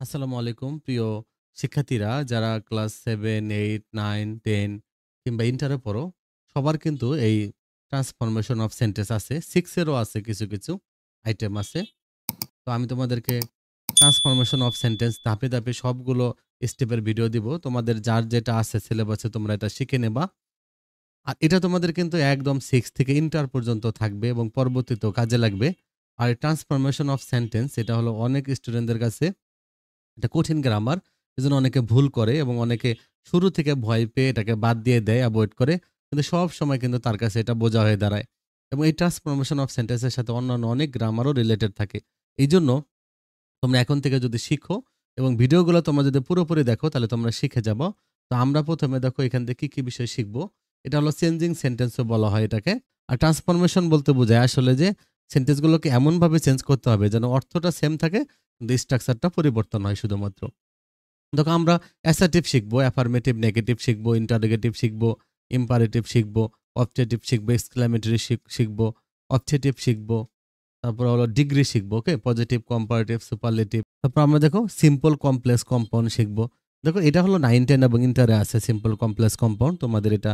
আসসালামু আলাইকুম প্রিয় শিক্ষার্থীরা যারা ক্লাস 7, 8, 9, 10 কিংবা ইন্টারে পড়ো সবার কিন্তু এই ট্রান্সফরমেশন অফ সেন্টেন্স আছে 6 এরও আছে কিছু কিছু আইটেম আছে। তো আমি তোমাদেরকে ট্রান্সফরমেশন অফ সেন্টেন্স ধাপে ধাপে সবগুলো স্টেপের ভিডিও দিব। তোমাদের যার যেটা আছে সিলেবাসে তোমরা এটা শিখে নেবা। আর এটা তোমাদের কিন্তু একদম 6 থেকে ইন্টার পর্যন্ত থাকবে এবং পরবর্তীতেও কাজে লাগবে। আর ট্রান্সফরমেশন অফ সেন্টেন্স এটা হলো অনেক স্টুডেন্টদের কাছে এটা কঠিন গ্রামার। এজন্য অনেকে ভুল করে এবং অনেকে শুরু থেকে ভয় পেয়ে এটাকে বাদ দিয়ে দেয়, এভয়েড করে। কিন্তু সব সময় কিন্তু তার কাছে এটা বোঝা হয়ে দাঁড়ায়। এবং এই ট্রান্সফরমেশন অফ সেন্টেন্সের সাথে অন্যান্য অনেক গ্রামারও রিলেটেড থাকে। এইজন্য তোমরা এখন থেকে যদি শিখো এবং ভিডিওগুলো তোমরা যদি পুরোপুরি দেখো তাহলে তোমরা শিখে যাবো। তো আমরা ১ম এ দেখো এখান থেকে কি বিষয় শিখবো। এটা হলো চেঞ্জিং সেন্টেন্সও বলা হয় এটাকে। আর ট্রান্সফরমেশন বলতে বোঝায় আসলে যে সেন্টেন্সগুলোকে এমনভাবে চেঞ্জ করতে হবে যেন অর্থটা সেম থাকে কিন্তু স্ট্রাকচারটা পরিবর্তন হয় শুধুমাত্র। দেখো আমরা অ্যাসার্টিভ শিখবো, অ্যাফার্মেটিভ, নেগেটিভ শিখবো, ইন্টারোগেটিভ শিখবো, ইম্পারেটিভ শিখবো, অবজেক্টিভ শিখবো, এক্সক্লেমেটরি শিখবো, অবজেক্টিভ শিখবো। তারপর হলো ডিগ্রি শিখবো, ওকে? Positive, comparative, superlative. তারপর আমরা দেখো সিম্পল, কমপ্লেক্স কম্পাউন্ড শিখবো। দেখো এটা হলো 9, 10 এবং ইন্টারে আছে সিম্পল, কমপ্লেক্স কম্পাউন্ড। তোমাদের এটা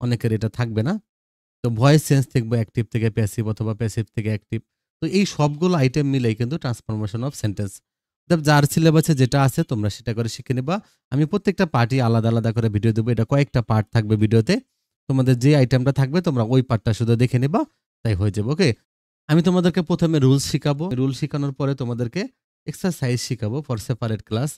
অনেকের এটা থাকবে না। তো ভয়েস চেঞ্জ দেখবো অ্যাক্টিভ থেকে প্যাসিভ অথবা প্যাসিভ থেকে অ্যাক্টিভ। তো এই সবগুলো আইটেম মিলেই কিন্তু ট্রান্সফরমেশন অফ সেন্টেন্স। যার সিলেবাসে যেটা আছে তোমরা সেটা করে শিখে নিবা। আমি প্রত্যেকটা পার্টই আলাদা আলাদা করে ভিডিও দেবো। এটা কয়েকটা পার্ট থাকবে ভিডিওতে। তোমাদের যে আইটেমটা থাকবে তোমরা ওই পার্টটা শুধু দেখে নিবা, তাই হয়ে যাবে, ওকে? আমি তোমাদেরকে ১ম এ রুলস শিখাবো। রুল শিখানোর পরে তোমাদেরকে এক্সারসাইজ শিখাবো ফর সেপারেট ক্লাস।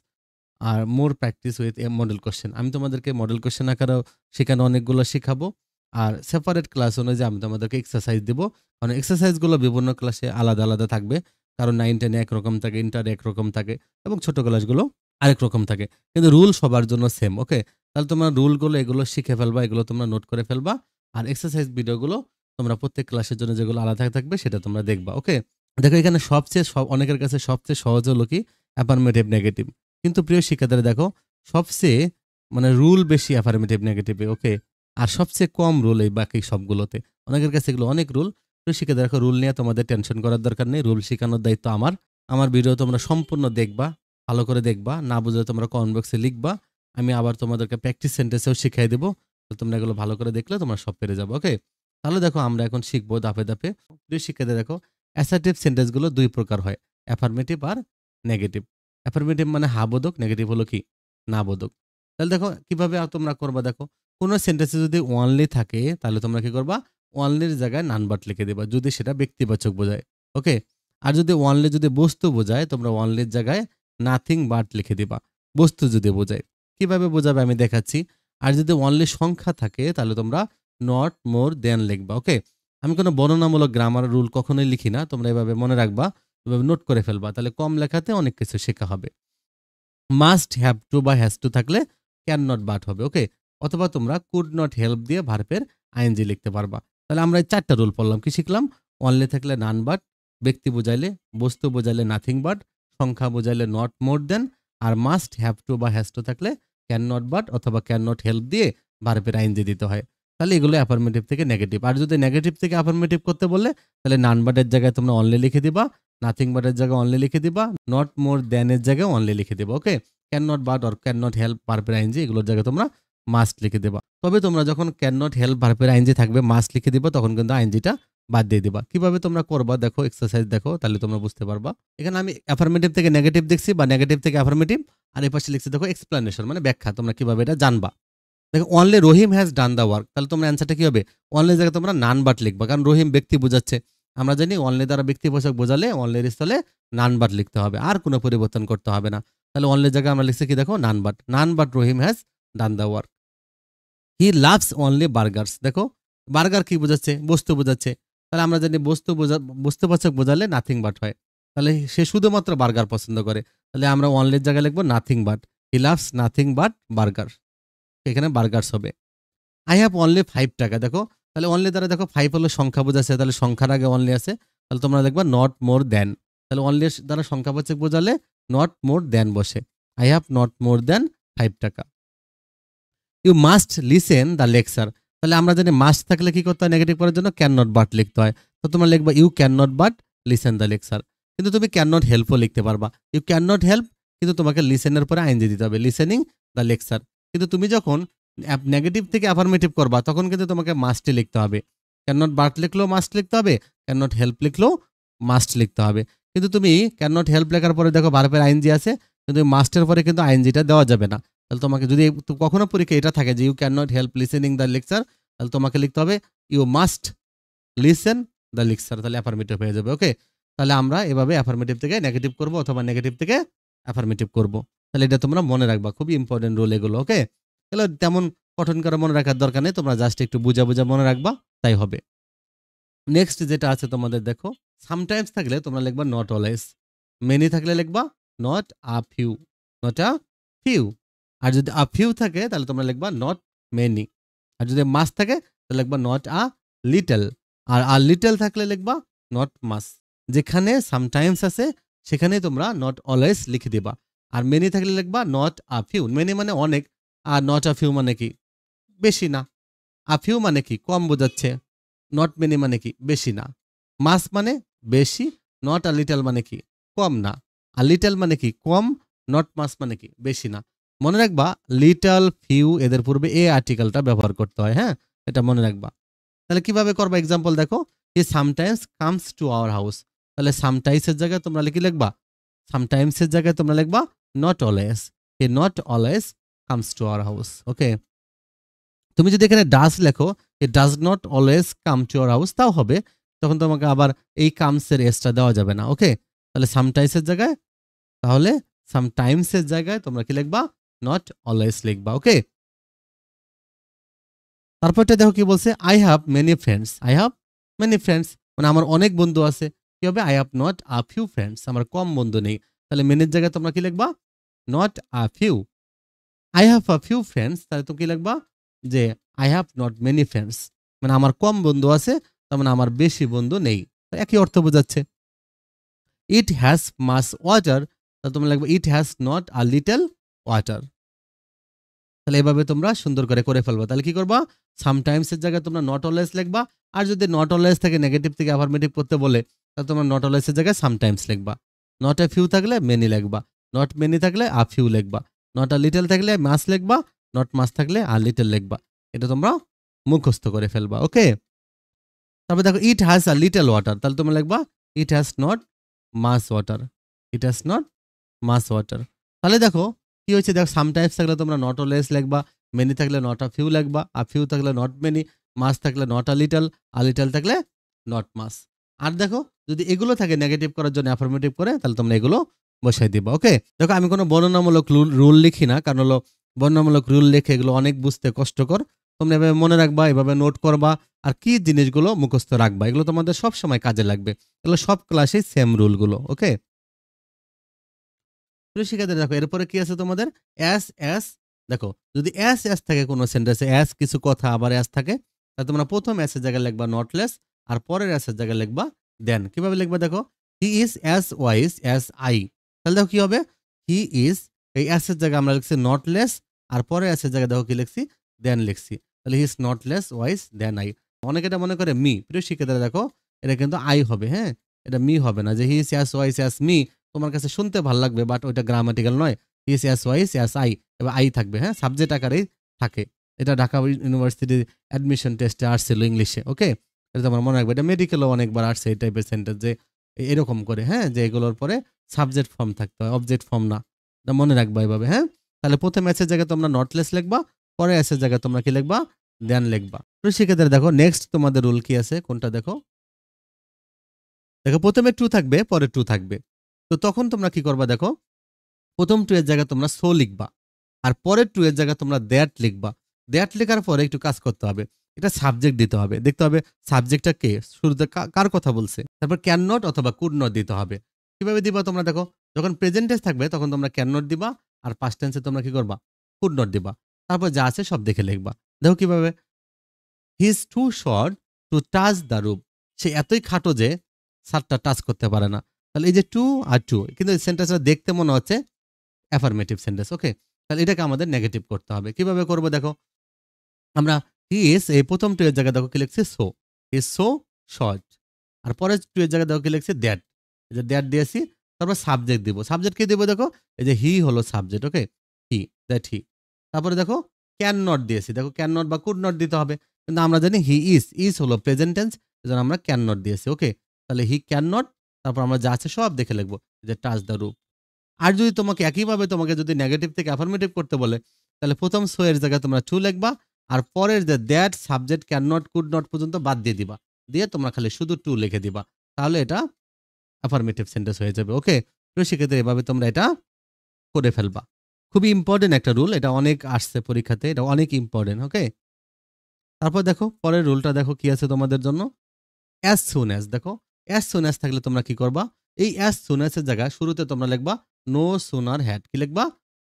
আর more practice with a model question. আমি তোমাদেরকে মডেল কোয়েশ্চেন আকারেও সেখানে অনেকগুলো শিখাবো। আর সেপারেট ক্লাস অনুযায়ী আমি তোমাদেরকে এক্সারসাইজ দিব। কারণ এক্সারসাইজগুলো বিভিন্ন ক্লাসে আলাদা আলাদা থাকবে। কারণ 9, 10 এ একরকম থাকে, ইন্টারে একরকম থাকে এবং ছোট ক্লাসগুলো আরেক রকম থাকে। কিন্তু রুল সবার জন্য সেম, ওকে? তাহলে তোমরা রুলগুলো এগুলো শিখে ফেলবা, এগুলো তোমরা নোট করে ফেলবা। আর এক্সারসাইজ ভিডিওগুলো তোমরা প্রত্যেক ক্লাসের জন্য যেগুলো আলাদা থাকবে সেটা তোমরা দেখবা, ওকে? দেখো এখানে অনেকের কাছে সবচেয়ে সহজ হলো কি অ্যাফার্মেটিভ, নেগেটিভ। কিন্তু প্রিয় শিক্ষার্থীরা দেখো সবচেয়ে মানে রুল বেশি অ্যাফার্মেটিভ নেগেটিভে, ওকে? আর সবচেয়ে কম রুল এই বাকি সবগুলোতে। অনেকের কাছে এগুলো অনেক রুল। প্রিয় শিক্ষার্থীরা দেখো রুল নিয়ে তোমাদের টেনশন করার দরকার নেই। রুল শেখানোর দায়িত্ব আমার। আমার ভিডিও তোমরা সম্পূর্ণ দেখবা, ভালো করে দেখবা। না বুঝলে তোমরা কমেন্ট বক্সে লিখবা। আমি আবার তোমাদেরকে প্র্যাকটিস সেন্টেন্সেও শিখিয়ে দেবো। তো তোমরা এগুলো ভালো করে দেখলে তোমরা সব পেরে যাবে, ওকে? তাহলে দেখো আমরা এখন শিখবো ধাপে ধাপে। প্রিয় শিক্ষার্থীরা দেখো অ্যাসার্টিভ সেন্টেন্সগুলো ২ প্রকার হয়। অ্যাফার্মেটিভ আর নেগেটিভ। অ্যাফার্মেটিভ মানে হা বোধক, নেগেটিভ হলো কি না বোধক। তাহলে দেখো কিভাবে তোমরা করবা দেখো। কোন সেন্টেন্সে যদি অনলি থাকে তাহলে তোমরা কি করবা? অনলির জায়গায় নান বাট লিখে দিবা যদি সেটা ব্যক্তিবাচক বোঝায়। ওকে? আর যদি অনলি যদি বস্তু বোঝায় তোমরা অনলির জায়গায় নাথিং বাট লিখে দিবা। বস্তু যদি বোঝায়। কিভাবে বোঝাবে আমি দেখাচ্ছি। আর যদি অনলি সংখ্যা থাকে তাহলে তোমরা নট মোর দেন লিখবা। ওকে? আমি কোনো বর্ণনামূলক গ্রামার রুল কখনোই লিখি না। তোমরা এভাবে মনে রাখবা। এভাবে নোট করে ফেলবা। তাহলে কম লেখাতে অনেক কিছু শেখা হবে। মাস্ট হ্যাভ টু বা হ্যাজ টু থাকলে ক্যান নট বাট হবে, ওকে? অথবা তোমরা কুড নট হেল্প দিয়ে ভার্বের আইএনজি লিখতে পারবা। তাহলে আমরা এই ৪টা রুল পড়লাম। কি শিখলাম? অনলি থাকলে নান বাট, ব্যক্তি বোঝাইলে, বস্তু বোঝাইলে নাথিং বাট, সংখ্যা বোঝাইলে নট মোর দেন, আর মাস্ট হ্যাভ টু বা হ্যাজ টু থাকলে ক্যান নট বাট অথবা ক্যান নট হেল্প দিয়ে ভার্বের আইএনজি দিতে হয়। তাহলে এগুলো অ্যাফার্মেটিভ থেকে নেগেটিভ। আর যদি নেগেটিভ থেকে অ্যাফার্মেটিভ করতে বললে তাহলে নান বাটের জায়গায় তোমরা অনলি লিখে দিবা, নাথিং বাটের জায়গায় অনলি লিখে দিবা, নট মোর দেন এর জায়গায় অনলি লিখে দিবা, okay? Can not but or can not help ভার্বের আইএনজি এগুলোর জায়গায় তোমরা মাস্ট লিখে দিবা। তবে তোমরা যখন ক্যান নট হেল্প ভার্বের আইএনজি থাকবে মাস্ট লিখে দিবা তখন কিন্তু আইএনজিটা বাদ দিয়ে দিবা। কিভাবে তোমরা করবা দেখো, এক্সারসাইজ দেখো তাহলে তোমরা বুঝতে পারবা। এখানে আমি অ্যাফার্মেটিভ থেকে নেগেটিভ দেখছি বা নেগেটিভ থেকে অ্যাফার্মেটিভ, আর এই পাশে লিখছি দেখো এক্সপ্লেনেশন মানে ব্যাখ্যা, তোমরা কিভাবে এটা জানবা। দেখো only Rahim has done the work, তাহলে তোমরা অ্যান্সারটা কি হবে? অনলি জায়গায় তোমরা নান বাট লিখবা, কারণ রহিম ব্যক্তি বোঝাচ্ছে। আমরা জানি অনলি দ্বারা ব্যক্তিবাচক বোঝালে অনলির স্থলে নান বাট লিখতে হবে, আর কোনো পরিবর্তন করতে হবে না। তাহলে অনলির জায়গায় আমরা লিখছি কি দেখো none but. None but Rahim has done the work. He loves only burghers, দেখো বার্গার কি বোঝাচ্ছে? বস্তু বোঝাচ্ছে। তাহলে আমরা জানি বস্তুবাচক বোঝালে নাথিং বাট হয়। তাহলে সে শুধুমাত্র বার্গার পছন্দ করে। তাহলে আমরা অনলির জায়গায় লিখবো nothing but. He loves nothing but burger. এখানে বার্গার্স হবে। আই হ্যাভ অনলি 5 টাকা, দেখো তাহলে অনলি দ্বারা দেখো 5 হলো সংখ্যা বোঝাচ্ছে, তাহলে সংখ্যার আগে অনলি আছে। তাহলে তোমরা দেখবা নট মোর দেন। তাহলে অনলি দ্বারা সংখ্যাবাচক বোঝালে নট মোর দেন বসে। I have not more than 5 টাকা। You must listen the lecture, তাহলে আমরা জানি মাস্ট থাকলে কি করতে হয়? নেগেটিভ করার জন্য ক্যান নট বাট লিখতে হয়। তো তোমরা লিখবা you can not but listen the lecture. কিন্তু তুমি ক্যান নট হেল্পও লিখতে পারবা। ইউ ক্যান নট হেল্প কিন্তু তোমাকে লিসেনের পরে আইএনজি দিতে হবে, লিসেনিং দ্য লেকচার। কিন্তু তুমি যখন নেগেটিভ থেকে অ্যাফার্মেটিভ করবা তখন কিন্তু তোমাকে মাস্টই লিখতে হবে। ক্যান নট বাট লিখলেও মাস্ট লিখতে হবে, ক্যান নট হেল্প লিখলেও মাস্ট লিখতে হবে। কিন্তু তুমি ক্যান নট হেল্প লেখার পরে দেখো ভার্বের আইএনজি আছে, কিন্তু মাস্টের পরে কিন্তু আইএনজিটা দেওয়া যাবে না। তাহলে তোমাকে যদি কখনো পরীক্ষা এটা থাকে যে you can not help listening the lecture, তাহলে তোমাকে লিখতে হবে you must listen the lecture, তাহলে অ্যাফার্মেটিভ হয়ে যাবে। ওকে, তাহলে আমরা এভাবে অ্যাফার্মেটিভ থেকে নেগেটিভ করব অথবা নেগেটিভ থেকে অ্যাফার্মেটিভ করব। তাহলে এটা তোমরা মনে রাখবা, খুবই ইম্পর্টেন্ট রুল এগুলো। ওকে, তাহলে তেমন কঠিন করে মনে রাখার দরকার নেই, তোমরা জাস্ট একটু বুঝা বুঝা মনে রাখবা, তাই হবে। নেক্সট যেটা আছে তোমাদের দেখো, সামটাইমস থাকলে তোমরা লিখবা নট অলওয়েজ, মেনি থাকলে লিখবা not a few, not a few. আর যদি আ ফিউ থাকে তাহলে তোমরা লিখবা নট মেনি। আর যদি মাস থাকে তাহলে লিখবা নট আ লিটল। আর আ লিটল থাকলে লিখবা নট মাস। যেখানে সামটাইমস আছে সেখানে তোমরা নট অলওয়েজ লিখে দিবা। আর মেনি থাকলে লিখবা নট আ ফিউ, মেনি মানে অনেক, আর নট আ ফিউ মানে কি বেশি না। আ ফিউ মানে কি কম বোঝাচ্ছে, নট মেনি মানে কি বেশি না। মাস মানে বেশি, নট আ লিটল মানে কি কম না। আর লিটল মানে কি কম, নট মাস মানে কি বেশি না। মনে রাখবা লিটল ফিউ এদের পূর্বে এ আর্টিকেলটা ব্যবহার করতে হয়, হ্যাঁ, এটা মনে রাখবা। তাহলে কিভাবে করবা এক্সাম্পল দেখো, he sometimes comes to our house, তাহলে সামটাইমসের জায়গায় তোমরা কি লিখবা, সামটাইমসের জায়গায় তোমরা লিখবা not always, he not always comes to our house. Okay, তুমি যদি এখানে ডাজ লেখো, it does not always come to our house, তাও হবে, তখন তোমাকে আবার এই কামসের এসটা দেওয়া যাবে না। ওকে, তাহলে সামটাইমসের জায়গায়, তাহলে সামটাইমসের জায়গায় তোমরা কি লিখবা নট অলওয়েজ লিখবা। ওকে, তারপরটা দেখো কি বলছে, I have many friends, I have many friends মানে আমার অনেক বন্ধু আছে। কি হবে, I have not a few friends, আমার কম বন্ধু নেই। তাহলে মেনির জায়গায় তোমরা কি লিখবা not a few. I have a few friends, তাহলে তুমি কি লিখবা যে I have not many friends, মানে আমার কম বন্ধু আছে, তার মানে আমার বেশি বন্ধু নেই, একই অর্থ বোঝাচ্ছে। ইট হ্যাজ মাস ওয়াটার, তাহলে তোমরা লিখবা it has not a little water. তাহলে এভাবে তোমরা সুন্দর করে করে ফেলবা। তাহলে কি করবা, সামটাইমসের জায়গায় তোমরা নট অলওয়েজ লিখবা। আর যদি নট অলওয়েজ থেকে নেগেটিভ থেকে অ্যাফার্মেটিভ করতে বলে, তাহলে তোমরা নট অলওয়েজের জায়গায় সামটাইমস লিখবা। নট এ ফিউ থাকলে মেনি লিখবা, নট মেনি থাকলে আ ফিউ লিখবা, নট আ লিটল থাকলে মাস লিখবা, নট মাস থাকলে আ লিটল লিখবা। এটা তোমরা মুখস্থ করে ফেলবা। ওকে, তারপর দেখো it has a little water, তাহলে তোমরা লিখবা it has not much water, it has not much water. তাহলে দেখো কি হয়েছে, দেখো সামটাইমস থাকলে তোমরা নট অলওয়েজ লিখবা, মেনি থাকলে নট আ ফিউ লিখবা, আ ফিউ থাকলে নট মেনি, মাস থাকলে নট আ লিটল থাকলে নট মাস। আর দেখো যদি এগুলো থাকে নেগেটিভ করার জন্য অ্যাফার্মেটিভ করে, তাহলে তোমরা এগুলো বসাই দিবা। ওকে, দেখো আমি কোনো বর্ণনামূলক রুল লিখি না, কারণ হলো বর্ণনামূলক রুল লিখে এগুলো অনেক বুঝতে কষ্টকর। তোমরা এভাবে মনে রাখবা, এভাবে নোট করবা, আর কি জিনিসগুলো মুখস্থ রাখবা, এগুলো তোমাদের সব সময় কাজে লাগবে। এগুলো সব ক্লাসে সেম রুলগুলো। ওকে, শিক্ষার্থীরা দেখো এরপরে কি আছে তোমাদের, এস এস। দেখো যদি এস এস থাকে কোনো সেন্টেন্সে, এস কিছু কথা আবার এস থাকে, তাহলে তোমরা প্রথম এস এর জায়গায় লিখবা নটলেস, আর পরের এস এর জায়গায় লিখবা দেন। কিভাবে লিখবা দেখো, he is as wise as I, তাহলে দেখো কি হবে, হি ইজ, এই এস এর জায়গায় আমরা লিখছি নটলেস, আর পরের এস এর জায়গায় দেখো কি লিখছি দেন লিখছি, তাহলে he is not less wise than I. অনেকে এটা মনে করে মি, প্রিয় শিক্ষার্থীরা দেখো এটা কিন্তু আই হবে, হ্যাঁ, এটা মি হবে না। যে he is as wise as me তোমার কাছে শুনতে ভালো লাগবে, বাট ওইটা গ্রামাটিক্যাল নয়। ইস এস ওয়াইস এস আই, এবার আই থাকবে, হ্যাঁ, সাবজেক্ট আকারেই থাকে। এটা ঢাকা ইউনিভার্সিটির অ্যাডমিশন টেস্টে আসছিল ইংলিশে। ওকে, এটা তোমার মনে রাখবে, এটা মেডিকেলও অনেকবার আসছে এই টাইপের সেন্টেন্স, যে এরকম করে, হ্যাঁ, যে এগুলোর পরে সাবজেক্ট ফর্ম থাকতে হয়, অবজেক্ট ফর্ম না। এটা মনে রাখবা এভাবে, হ্যাঁ। তাহলে প্রথম এসের জায়গায় তোমরা নটলেস লিখবা, পরে এসের জায়গায় তোমরা কি লিখবা দেন লিখবা। তো সেক্ষেত্রে দেখো নেক্সট তোমাদের রুল কি আছে, কোনটা দেখো, দেখো প্রথমে টু থাকবে, পরে টু থাকবে। তো তখন তোমরা কি করবা দেখো, প্রথম টু এর জায়গায় তোমরা সো লিখবা, আর পরের টু এর জায়গায় তোমরা দ্যাট লিখবা। দ্যাট লেখার পরে একটু কাজ করতে হবে, এটা সাবজেক্ট দিতে হবে, দেখতে হবে সাবজেক্টটা কে, শুরুতে কার কথা বলছে, তারপর ক্যান নট অথবা কুড নট দিতে হবে। কিভাবে দিবা তোমরা দেখো, যখন প্রেজেন্ট টেন্স থাকবে তখন তোমরা ক্যান নট দিবা, আর পাস্ট টেন্সে তোমরা কি করবা কুড নট দিবা, তারপর যা আছে সব দেখে লিখবা। দেখো কিভাবে, he is too short to touch the roof, সে এতই খাটো যে ছাদটা টাচ করতে পারে না। তাহলে এই যে টু আর টু, কিন্তু এই সেন্টেন্সটা দেখতে মনে হচ্ছে অ্যাফার্মেটিভ সেন্টেন্স। ওকে, তাহলে এটাকে আমাদের নেগেটিভ করতে হবে। কিভাবে করবো দেখো, আমরা হি ইজ এই প্রথম টু এর জায়গায় দেখো কি লিখছে so, he is so short, আর পরের টু এর জায়গায় দেখো কি লিখছে দ্যাট, এই যে দ্যাট দিয়েছি, তারপর সাবজেক্ট দিব। সাবজেক্ট কি দিব দেখো? এই যে হি হলো subject, okay? He, that he. তারপরে দেখো ক্যান নট দিয়েছি। দেখো ক্যান নট বা কুড নট দিতে হবে। কিন্তু আমরা জানি হি ইজ, ইজ হলো প্রেজেন্ট টেন্স, এজন্য আমরা ক্যান নট দিয়েছি, ওকে? তাহলে হি ক্যান নট, তারপর আমরা যা আছে সব দেখে লিখব। যে টাচ দ্য রুফ। আর যদি তোমাকে একইভাবে তোমাকে যদি নেগেটিভ থেকে অ্যাফার্মেটিভ করতে বলে, তাহলে ১ম সো এর জায়গায় তোমরা টু লিখবা। আর পরের যে that, subject, can not, could not পর্যন্ত বাদ দিয়ে দিবা। দিয়ে তোমরা খালি শুধু টু লিখে দিবা। তাহলে এটা অ্যাফার্মেটিভ সেন্টেন্স হয়ে যাবে, ওকে? তো সেক্ষেত্রে এভাবে তোমরা এটা করে ফেলবা। খুবই ইম্পোর্টেন্ট একটা রুল। এটা অনেক আসছে পরীক্ষাতে। এটা অনেক ইম্পোর্টেন্ট, ওকে? তারপর দেখো পরের রুলটা দেখো কি আছে তোমাদের জন্য। অ্যাজ সুন অ্যাজ, দেখো অ্যাজ সুন অ্যাজ থাকলে তোমরা কি করবা? এই অ্যাজ সুন অ্যাজ এর জায়গায় শুরুতে তোমরা লিখবা নো সুনার হ্যাড। কি লিখবা?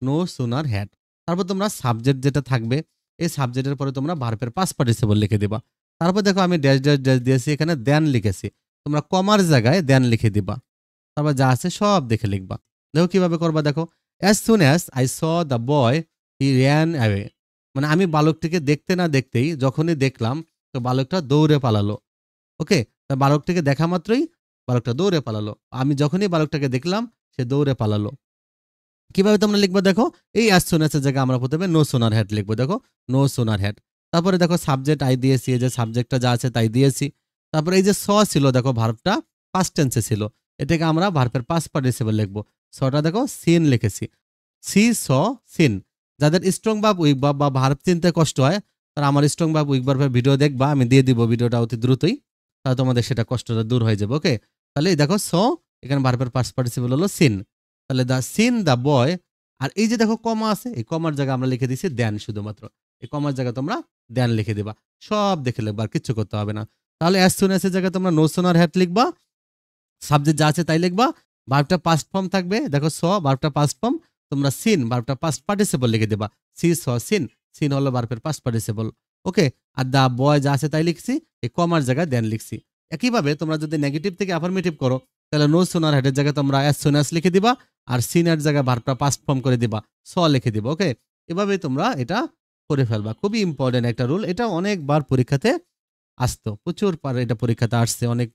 No sooner had. তারপর তোমরা সাবজেক্ট যেটা থাকবে, এই সাবজেক্টের পরে তোমরা ভার্বের পাস্ট পার্টিসিপল লিখে দিবা। তারপর দেখো আমি ড্যাশ ড্যাশ ড্যাশ দিয়েছি, এখানে দেন লিখেছি। তোমরা কমার জায়গায় দেন লিখে দিবা। তারপর যা আছে সব দেখে লিখবা। দেখো কিভাবে করবা দেখো। As soon as I saw the boy he ran away. মানে আমি বালকটিকে দেখতে না দেখতেই যখনই দেখলাম, তো বালকটা দৌড়ে পালালো। ওকে? তা বালকটিকে দেখা মাত্রই বালকটা দৌড়ে পালালো। আমি যখনই বালকটাকে দেখলাম, সে দৌড়ে পালালো। কিভাবে তোমরা লিখবা দেখো? এই অ্যাজ সুন অ্যাজ এর জায়গায় আমরা প্রথমে নো সোনার হ্যাড লিখবো। দেখো নো সোনার হ্যাড। তারপরে দেখো সাবজেক্ট আই দিয়েছি, এই যে সাবজেক্টটা যা আছে তাই দিয়েছি। তারপরে এই যে স ছিল দেখো ভার্বটা পাস্ট টেন্সে ছিল। এটাকে আমরা ভার্বের পাস্ট পার্টিসিপল লিখবো। সটা দেখো সিন লিখেছি। সি স সিন। যাদের স্ট্রং ভার্ব, উইক ভার্ব বা ভার্ব চিনতে কষ্ট হয়, তারা আমার স্ট্রং ভার্ব, উইক ভার্বের ভিডিও দেখবা। আমি দিয়ে দিব ভিডিওটা অতি দ্রুতই। তাহলে তোমাদের সেটা কষ্টটা দূর হয়ে যাবে, ওকে? তাহলে এই দেখো স, এখানে ভার্বের পাস্ট পার্টিসিপল হলো সিন। তাহলে দ্য সিন দ্য বয়। আর এই যে দেখো কমা আছে, এই কমার জায়গায় আমরা লিখে দিছি দেন শুধুমাত্র। এই কমার জায়গায় তোমরা দেন লিখে দিবা। সব দেখে লিখবা, আর কিচ্ছু করতে হবে না। তাহলে অ্যাজ সুন অ্যাজ এর জায়গায় তোমরা নো সুনার হ্যাড লিখবা। সাবজেক্ট যা আছে তাই লিখবা। ভার্বটা পাস্ট ফর্ম থাকবে। দেখো স ভার্বটা পাস্ট ফর্ম। তোমরা সিন ভার্বটা পাস্ট পার্টিসিপল লিখে দিবা। সি স সিন। সিন হলো ভার্বের পাস্ট পার্টিসিপল। ওকে? আর দা বয় যা আছে তাই লিখছি। এই কমার জায়গায় দেন লিখছি। একইভাবে তোমরা যদি নেগেটিভ থেকে অ্যাফার্মেটিভ করো, তাহলে নো সুনার হেডের জায়গায় তোমরা অ্যাজ সুন অ্যাজ লিখে দিবা। আর সিনের জায়গায় ভার্বটা পাস্ট ফর্ম করে দিবা। স লিখে দিবা, ওকে? এভাবেই তোমরা এটা করে ফেলবা। খুবই ইম্পর্টেন্ট একটা রুল। এটা অনেকবার পরীক্ষাতে আসতো। প্রচুর বার এটা পরীক্ষাতে আসছে। অনেক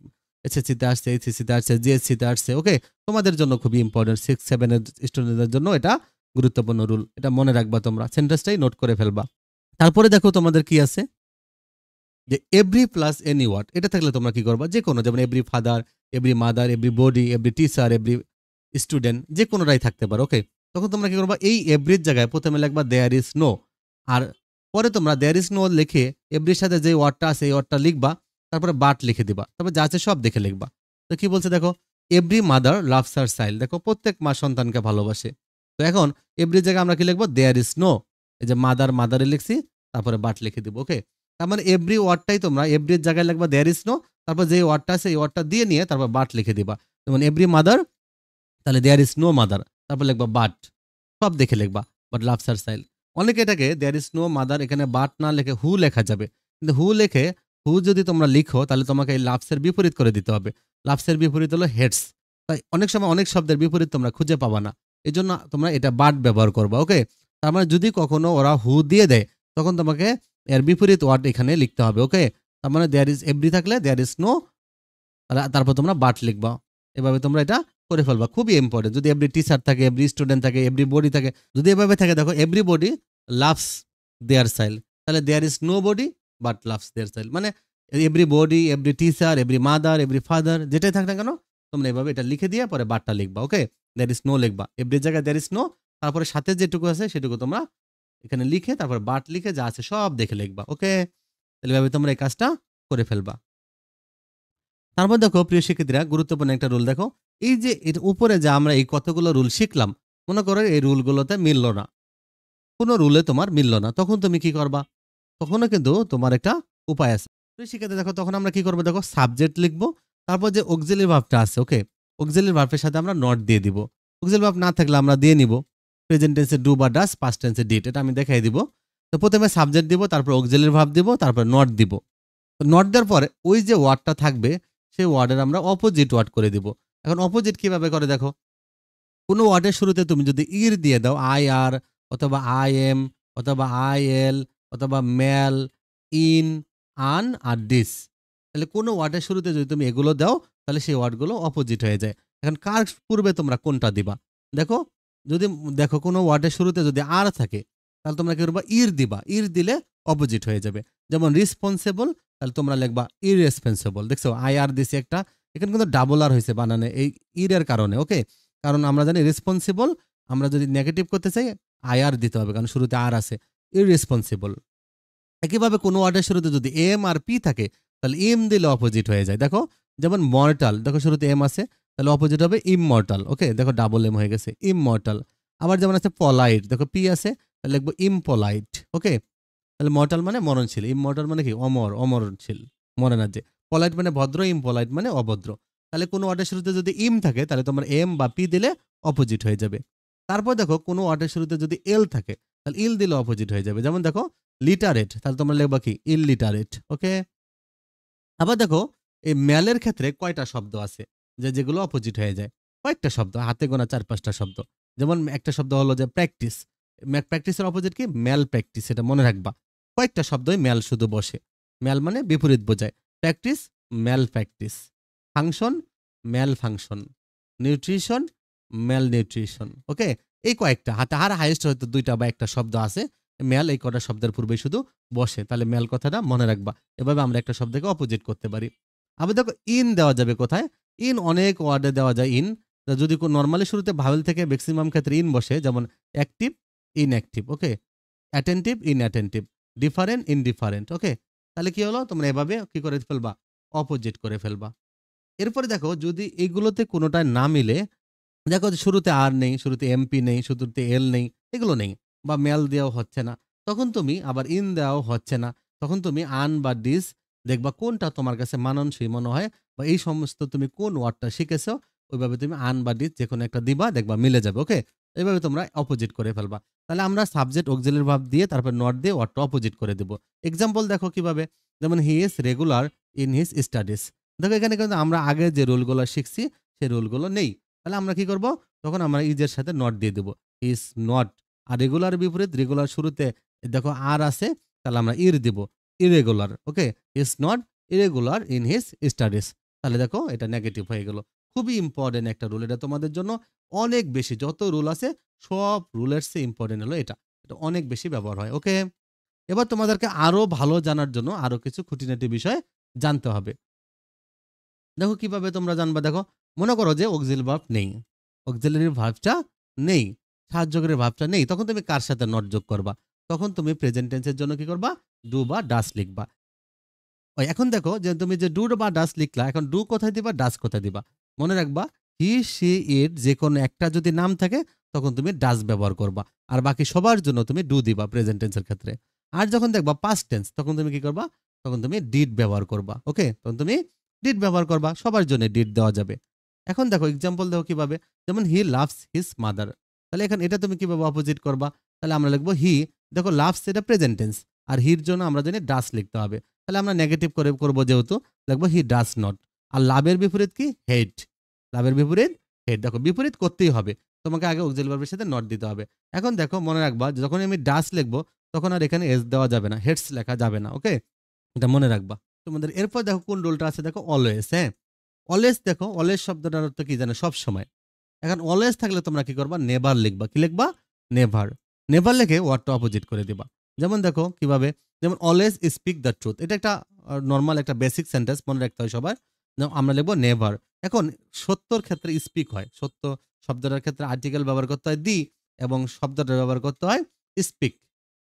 এসএসসিতে আসছে, এইচএসসিতে আসছে, জিএসসিতে আসছে, ওকে? তোমাদের জন্য খুবই ইম্পর্টেন্ট। 6-7 এর স্টুডেন্টদের জন্য এটা গুরুত্বপূর্ণ রুল। এটা মনে রাখবা তোমরা। সেন্টেন্সটাই নোট করে ফেলবা। তারপরে দেখো তোমাদের কি আছে, যে এভরি প্লাস এনি ওয়ার্ড। এটা থাকলে তোমরা কি করবা? যেকোনো, যেমন every father, every mother, every body, every teacher, every student, যে কোনোটাই থাকতে পারে, ওকে? তখন তোমরা কি করবা? এই এভরির জায়গায় প্রথমে লিখবা দেয়ার ইজ নো। আর পরে তোমরা দেয়ার ইজ নো লিখে এভরির সাথে যে ওয়ার্ডটা আছে এই ওয়ার্ডটা লিখবা। তারপরে বাট লিখে দিবা। তারপর যা আছে সব দেখে লিখবা। তো কি বলছে দেখো? Every mother loves her child. দেখো প্রত্যেক মা সন্তানকে ভালোবাসে। তো এখন এভরির জায়গায় আমরা কি লিখবো? There is no. এই যে মাদার, মাদারে লিখছি, তারপরে বাট লিখে দিব, ওকে? তার মানে এভরি ওয়ার্ডটাই তোমরা এভরির জায়গায় লিখবা দেয়ার ইজ নো। তারপর যে ওয়ার্ডটা আছে এই ওয়ার্ডটা দিয়ে নিয়ে তারপর বাট লিখে দিবা। যেমন এভরি মাদার, তাহলে দেয়ার ইজ নো মাদার। তারপর লিখবা বাট। সব দেখে লিখবা। But loves her child. অনেকে এটাকে দেয়ার ইজ নো মাদার এখানে বাট না লিখে হু লেখা যাবে। কিন্তু হু লিখে, হু যদি তোমরা লিখো তাহলে তোমাকে এই লাভসের বিপরীত করে দিতে হবে। লাভসের বিপরীত হলো হেডস। তাই অনেক সময় অনেক শব্দের বিপরীত তোমরা খুঁজে পাবা না। এজন্য তোমরা এটা বাট ব্যবহার করবা, ওকে? তার মানে যদি কখনো ওরা হু দিয়ে দেয়, তখন তোমাকে এর বিপরীত ওয়ার্ড এখানে লিখতে হবে, ওকে? তার মানে দেয়ার ইজ এভরি থাকলে দেয়ার ইজ নো, তারপর তোমরা বাট লিখবা। এভাবে তোমরা এটা করে ফেলবা। খুবই ইম্পর্টেন্ট। যদি এভরি টিচার থাকে, এভরি স্টুডেন্ট থাকে, এভরি বডি থাকে, যদি এভাবে থাকে দেখো everybody loves their child, তাহলে there is nobody but loves their child. মানে everybody, every teacher, every mother, every father, যেটাই থাক না কেন তোমরা এভাবে এটা লিখে দিয়ে পরে বাটটা লিখবা, ওকে? দেয়ার ইজ নো লিখবা। এভরি জায়গায় দেয়ার ইজ নো, তারপরে সাথে যেটুকু আছে সেটুকু তোমরা এখানে লিখে তারপর বাট লিখে যা আছে সব দেখে লিখবা, ওকে? তাহলে এভাবে তোমরা এই কাজটা করে ফেলবা। তারপর দেখো প্রিয় শিক্ষার্থীরা, গুরুত্বপূর্ণ একটা রুল দেখো। এই যে এর উপরে যে আমরা এই কতগুলো রুল শিখলাম, মনে করো এই রুলগুলোতে মিললো না, কোনো রুলে তোমার মিললো না, তখন তুমি কি করবা? তখনও কিন্তু তোমার একটা উপায় আছে। প্রিয় শিক্ষার্থী দেখো, তখন আমরা কি করবো দেখো? সাবজেক্ট লিখবো। তারপর যে অক্সিলারি ভার্বটা আছে, ওকে? অক্সিলারি ভার্বের সাথে আমরা নট দিয়ে দিব। অক্সিলারি ভার্ব না থাকলে আমরা দিয়ে নিব প্রেজেন্ট টেন্সে ডু বা ডাস, পাস্ট টেন্সে ডিড। এটা আমি দেখাই দিব। তো প্রথমে সাবজেক্ট দিব, তারপর অক্সিলারি ভার্ব দিব, তারপর নট দিব। নট দেওয়ার পরে ওই যে ওয়ার্ডটা থাকবে সেই ওয়ার্ডের আমরা অপোজিট ওয়ার্ড করে দিব। এখন অপোজিট কিভাবে করে দেখো? কোনো ওয়ার্ডের শুরুতে তুমি যদি ইর দিয়ে দাও, আই আর, অথবা আই এম, অথবা আই এল, অথবা ম্যাল, ইন, আন আর ডিস, তাহলে কোনো ওয়ার্ডের শুরুতে যদি তুমি এগুলো দাও, তাহলে সেই ওয়ার্ডগুলো অপোজিট হয়ে যায়। এখন কার পূর্বে তোমরা কোনটা দিবা? দেখো, যদি দেখো কোনো ওয়ার্ডের শুরুতে যদি আর থাকে তাহলে তোমরা কি করবা? ইর দিবা। ইর দিলে অপোজিট হয়ে যাবে। যেমন রিসপন্সিবল, তাহলে তোমরা লিখবা ইররেসপন্সিবল। দেখছো আই আর দিছি একটা, এখানে কিন্তু ডাবল আর হয়েছে বানানে এই ইর এর কারণে। ওকে, কারণ আমরা জানি রেসপন্সিবল, আমরা যদি নেগেটিভ করতে চাই আই আর দিতে হবে, কারণ শুরুতে আর আছে। ইররেসপন্সিবল। একইভাবে কোনো ওয়ার্ডের শুরুতে যদি এম আর পি থাকে তাহলে এম দিলে অপোজিট হয়ে যায়। দেখো, যেমন মর্টাল, দেখো শুরুতে এম আছে তাহলে অপোজিট হবে ইমমর্টাল। ওকে, দেখো ডাবল এম হয়ে গেছে, ইমমর্টাল। আবার যেমন আছে পলাইট, দেখো পি আছে তাহলে লিখবো ইমপলাইট। ওকে, তাহলে মর্টাল মানে মরণশীল, ইমমর্টাল মানে কি? অমর, অমরণশীল, মরে না যে। পলাইট মানে ভদ্র, ইমপলাইট মানে অভদ্র। তাহলে কোনো ওয়ার্ডের শুরুতে যদি ইম থাকে তাহলে তোমার এম বা পি দিলে অপোজিট হয়ে যাবে। তারপর দেখো কোনো ওয়ার্ডের শুরুতে যদি এল থাকে তাহলে ইল দিলে অপোজিট হয়ে যাবে। যেমন দেখো লিটারেট, তাহলে তোমরা লিখবা কি? ইললিটারেট। ওকে, আবার দেখো এই ম্যালের ক্ষেত্রে কয়টা শব্দ আছে যেগুলো অপোজিট হয়ে যায়? কয়েকটা শব্দ, হাতে গোনা 4-5টা শব্দ। যেমন একটা শব্দ হলো যে প্র্যাকটিস। প্র্যাকটিসের অপোজিট কি? ম্যাল প্র্যাকটিস, এটা মনে রাখবা। কয়েকটা শব্দই ম্যাল শুধু বসে। ম্যাল মানে বিপরীত বোঝায়। প্র্যাকটিস, ম্যাল প্র্যাকটিস। ফাংশন, ম্যাল ফাংশন। নিউট্রিশন, ম্যাল নিউট্রিশন। ওকে, এই কয়েকটা হাতে আর হাইয়েস্ট হয়তো 2টা বা একটা শব্দ আছে ম্যাল, এই কটা শব্দের পূর্বেই শুধু বসে। তাহলে ম্যাল কথাটা মনে রাখবা। এভাবে আমরা একটা শব্দকে অপোজিট করতে পারি। আবার দেখো ইন দেওয়া যাবে কোথায়? ইন অনেক ওয়ার্ডে দেওয়া যায় ইন। যদি নরমালি শুরুতে ভাওয়েল থেকে ম্যাক্সিমাম ক্ষেত্রে ইন বসে, যেমন অ্যাক্টিভ, ইনঅ্যাক্টিভ। ওকে, অ্যাটেন্টিভ, ইনঅ্যাটেন্টিভ, ডিফারেন্ট, ইনডিফারেন্ট। ওকে, তাহলে কি হলো? তোমরা এভাবে কি করে ফেলবা? অপোজিট করে ফেলবা। এরপরে দেখো যদি এগুলোতে কোনোটায় না মিলে, দেখো যে শুরুতে আর নেই, শুরুতে এমপি নেই, শুরুতে এল নেই, এগুলো নেই, বা মেল দেওয়াও হচ্ছে না, তখন তুমি আবার ইন দেওয়াও হচ্ছে না, তখন তুমি আন বা ডিস দেখবা কোনটা তোমার কাছে মানানসই মনে হয়, বা এই সমস্ত তুমি কোন ওয়ার্ডটা শিখেছো ওইভাবে তুমি আন বা ডিস যে কোনো একটা দিবা, দেখবা মিলে যাবে। ওকে, এইভাবে তোমরা অপোজিট করে ফেলবা। তাহলে আমরা সাবজেক্ট অক্সিলারি ভার্ব দিয়ে তারপর নট দিয়ে ওয়ার্ডটা অপোজিট করে দেব। এক্সাম্পল দেখো কিভাবে, যেমন he is regular in his studies. দেখো এখানে কিন্তু আমরা আগে যে রুলগুলো শিখছি সেই রুলগুলো নেই। তাহলে আমরা কি করব? তখন আমরা ইজের সাথে নট দিয়ে দেব। Is not. আর রেগুলার বিপরীত, রেগুলার শুরুতে দেখো আর আছে তাহলে আমরা ইর দিব। Irregular. Okay, is not irregular in his studies. তাহলে দেখো এটা নেগেটিভ হয়ে গেল। খুবই ইম্পর্টেন্ট একটা রুল, এটা তোমাদের জন্য অনেক বেশি, যত রুল আছে সব রুলের চেয়ে ইম্পর্টেন্ট হলো এটা। এটা অনেক বেশি ব্যবহার হয়। ওকে, এবার তোমাদেরকে আরো ভালো জানার জন্য আরো কিছু খুঁটিনাটি বিষয় জানতে হবে। দেখো কিভাবে তোমরা জানবা? দেখো, মনে করো যে অক্সিলারি ভার্ব নেই, অক্সিলারি ভার্বটা নেই, সাহায্যকারী ভার্বটা নেই, তখন তুমি কার সাথে নট যোগ করবা? তখন তুমি প্রেজেন্ট টেন্সের জন্য কি করবা? ডু বা ডাস লিখবা। ওই এখন দেখো যে তুমি যে ডু বা ডাস লিখলা, এখন ডু কোথায় দিবা, ডাস কোথায় দিবা? মনে রাখবা হি, সি, ইট যে কোনো একটা যদি নাম থাকে তখন তুমি ডাস ব্যবহার করবা, আর বাকি সবার জন্য তুমি ডু দিবা প্রেজেন্ট টেন্সের ক্ষেত্রে। আর যখন দেখবা পাস্ট টেন্স তখন তুমি কি করবা? তখন তুমি ডিড ব্যবহার করবা। ওকে, তখন তুমি ডিড ব্যবহার করবা, সবার জন্য ডিড দেওয়া যাবে। এখন দেখো এক্সাম্পল দেখো কিভাবে, যেমন হি লাভস হিজ মাদার। তাহলে এখন এটা তুমি কিভাবে অপোজিট করবা? তাহলে আমরা লিখবো হি, দেখো লাভস এটা প্রেজেন্ট টেন্স, আর হির জন্য আমরা জানি ডাস লিখতে হবে। তাহলে আমরা নেগেটিভ করে করবো যেহেতু, লিখবো হি ডাস নট। আর লাভের বিপরীত কি? হেট। লাভের বিপরীত হেট। দেখো বিপরীত করতেই হবে, তোমাকে আগে অক্সিলারি ভার্বের সাথে নট দিতে হবে। এখন দেখো মনে রাখবা যখন আমি ডাস লিখবো তখন আর এখানে এস দেওয়া যাবে না, হেটস লেখা যাবে না। ওকে, এটা মনে রাখবা তোমাদের। এরপর দেখো কোন রুলটা আছে, দেখো অলওয়েজ। হ্যাঁ, অলওয়েজ, দেখো অলওয়েজ শব্দটার অর্থ কি জানো? সব সময়। এখন অলওয়েজ থাকলে তোমরা কি করবা? নেভার লিখবা। কি লিখবা? নেভার। নেভার লিখে ওয়ার্ডটা অপোজিট করে দিবা। যেমন দেখো কিভাবে, যেমন অলওয়েজ স্পিক দ্য ট্রুথ, এটা একটা নর্মাল একটা বেসিক সেন্টেন্স, মনে রাখতে হয় সবার। আমরা লিখবো নেভার। এখন সত্যর ক্ষেত্রে স্পিক হয়, সত্য শব্দটার ক্ষেত্রে আর্টিকেল ব্যবহার করতে হয় দি, এবং শব্দটা ব্যবহার করতে হয় স্পিক।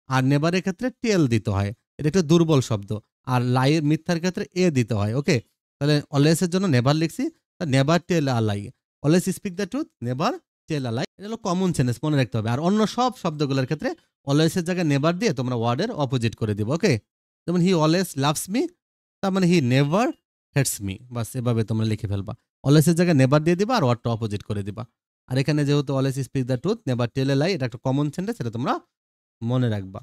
আর নেভারের ক্ষেত্রে টেল দিতে হয়, এটা একটা দুর্বল শব্দ। আর লাইয়ের মিথ্যার ক্ষেত্রে এ দিতে হয়। ওকে, তাহলে অলওয়েজ এর জন্য নেভার লিখছি, never tell a lie. Always speak the truth, never tell a lie, এটা হলো কমন সেন্টেন্স, মনে রাখতে হবে। আর অন্য সব শব্দগুলোর ক্ষেত্রে অলওয়েজ এর জায়গায় নেভার দিয়ে তোমরা ওয়ার্ডের অপোজিট করে দিবে। ওকে, যেমন হি অলওয়েজ লাভস মি, তার মানে হি নেভার হেটস মি। বাস এভাবে তোমরা লিখে ফেলবা। অলওয়েজ এর জায়গায় নেভার দিয়ে দিবা আর ওয়ার্ডটা অপোজিট করে দিবা। আর এখানে যেহেতু always speak the truth, never tell a lie, এটা একটা কমন সেন্টেন্স, এটা তোমরা মনে রাখবা।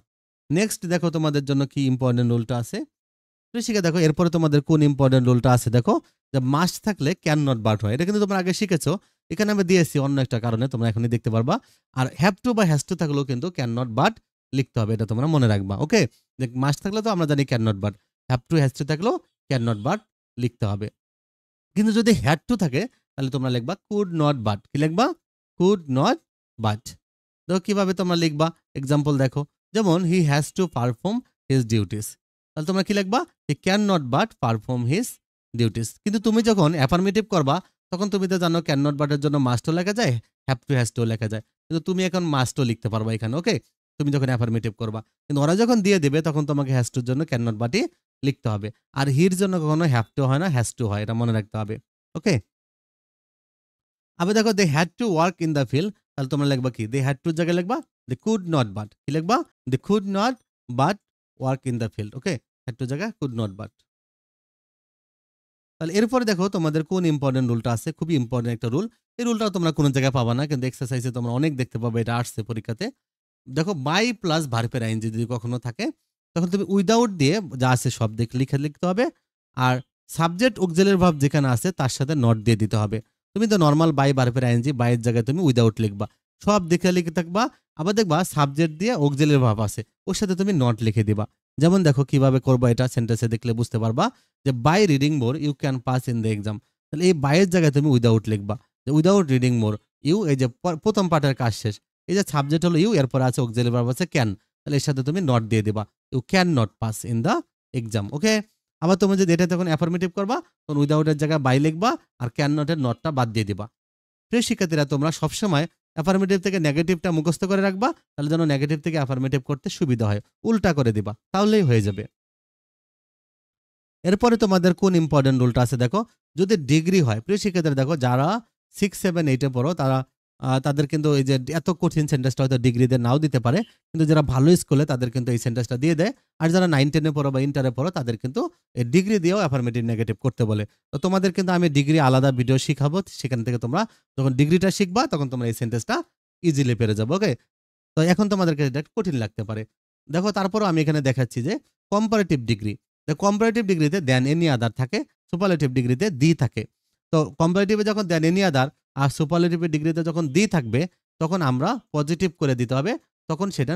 নেক্সট দেখো তোমাদের জন্য কি ইম্পর্টেন্ট রুলটা আছে। শিখে দেখো এরপরে তোমাদের কোন ইম্পর্টেন্ট রুলটা আছে। দেখো যে মাস্ট থাকলে ক্যান নট বাট হয়, এটা কিন্তু তোমরা আগে শিখেছো, এখানে আমি দিয়েছি অন্য একটা কারণে, তোমরা এখনই দেখতে পারবা। আর হ্যাভ টু বা হ্যাজ টু থাকলেও কিন্তু ক্যান নট বাট লিখতে হবে, এটা তোমরা মনে রাখবা। ওকে, যে মাস্ট থাকলে তো আমরা জানি can not but, have to has to থাকলেও ক্যান নট বাট লিখতে হবে। কিন্তু যদি হ্যাড টু থাকে তাহলে তোমরা লিখবা কুড নট বাট। কি লিখবা? Could not but. দেখো কিভাবে তোমরা লিখবা, এক্সাম্পল দেখো। যেমন he has to perform his duties. তাহলে তোমরা কি লিখবা? He can not but perform his duties. কিন্তু তুমি যখন অ্যাফার্মেটিভ করবা তখন তুমি তো জানো ক্যান নট বাটের জন্য মাস্টও লেখা যায়, হ্যাভ টু হ্যাজ টু লেখা যায়। কিন্তু তুমি এখন মাস্টও লিখতে পারবা এখানে, ওকে? তুমি যখন অ্যাফার্মেটিভ করবা। কিন্তু ওরা যখন দিয়ে দিবে তখন তোমাকে হ্যাজ টুর জন্য ক্যান নট বাটই লিখতে হবে। আর হির জন্য কখনো হ্যাভ টু হয় না, হ্যাজ টু হয়। এটা মনে রাখতে হবে, ওকে? আবার দেখো they had to work in the field. তাহলে তোমরা লিখবা কি? দে হ্যাড টুর জায়গায় লিখবা দে কুড নট বাট। কি লিখবা? They could not but work in the field, okay? Had টুর জায়গায় কুড নট বাট। তাহলে এরপরে দেখো তোমাদের কোন ইম্পর্টেন্ট রুলটা আছে, খুবই ইম্পর্টেন্ট একটা রুল। এই রুলটা তোমরা কোনো জায়গায় পাবা না, কিন্তু এক্সারসাইজে তোমরা অনেক দেখতে পাবে, এটা আসছে পরীক্ষাতে। দেখো বাই প্লাস ভার্বের আইএনজি যদি কখনো থাকে তখন তুমি উইদাউট দিয়ে যা আছে সব লিখতে হবে। আর সাবজেক্ট অক্সিলারি ভার্ব যেখানে আছে তার সাথে নট দিয়ে দিতে হবে। তুমি তো নর্মাল বাই ভার্বের আইএনজি বাইয়ের জায়গায় তুমি উইদাউট লিখবা, সব দেখে লিখে থাকবা। আবার দেখবা সাবজেক্ট দিয়ে অক্সিলারি ভার্ব আছে, ওর সাথে তুমি নট লিখে দিবা। যেমন দেখো কিভাবে করবা, এটা সেন্টেন্সে দেখলে বুঝতে পারবা যে by reading more you can pass in the exam. তাহলে এই বাইয়ের জায়গায় তুমি উইদাউট লিখবা, যে উইদাউট রিডিং মোর ইউ, এই যে প্রথম পার্টের কাজ শেষ। এই যে সাবজেক্ট হলো ইউ, এরপর আছে অক্সিলারি ভার্ব আছে ক্যান, তাহলে এর সাথে তুমি নট দিয়ে দিবা, you can not pass in the exam, okay? আবার তুমি যদি এটা তখন অ্যাফার্মেটিভ করবা তখন উইদাউটের জায়গায় বাই লিখবা আর ক্যান নটের নটটা বাদ দিয়ে দিবা। প্রিয় শিক্ষার্থীরা, তোমরা সবসময় অ্যাফার্মেটিভ থেকে নেগেটিভটা মুখস্থ করে রাখবা, তাহলে যেন নেগেটিভ থেকে অ্যাফার্মেটিভ করতে সুবিধা হয়। উল্টা করে দিবা, তাহলেই হয়ে যাবে। এরপরে তোমাদের কোন ইম্পর্টেন্ট রুলটা আছে দেখো, যদি ডিগ্রি হয়, প্রিয় শিক্ষার্থীরা দেখো যারা 6, 7, 8 এ পড়ো তারা তাদের কিন্তু এই যে এত কঠিন সেন্টেন্সটা হয়তো ডিগ্রিতে নাও দিতে পারে, কিন্তু যারা ভালো স্কুলে তাদের কিন্তু এই সেন্টেন্সটা দিয়ে দেয়। আর যারা 9, 10 এ পড়ো বা ইন্টারে পড়ো তাদের কিন্তু এই ডিগ্রি দিয়েও অ্যাফার্মেটিভ নেগেটিভ করতে বলে। তো তোমাদের কিন্তু আমি ডিগ্রি আলাদা ভিডিও শিখাবো, সেখান থেকে তোমরা যখন ডিগ্রিটা শিখবা তখন তোমরা এই সেন্টেন্সটা ইজিলি পেরে যাবো, ওকে? তো এখন তোমাদেরকে এটা কঠিন লাগতে পারে। দেখো তারপরও আমি এখানে দেখাচ্ছি যে কম্পারেটিভ ডিগ্রি। কম্পারেটিভ ডিগ্রিতে দেন এনি আদার থাকে, সুপারলেটিভ ডিগ্রিতে দি থাকে। তো কম্পারেটিভে যখন দেন এনি আদার আর সুপারলেটিভ ডিগ্রিতে যখন দি থাকবে তখন আমরা পজিটিভ করে দিতে হবে, তখন সেটা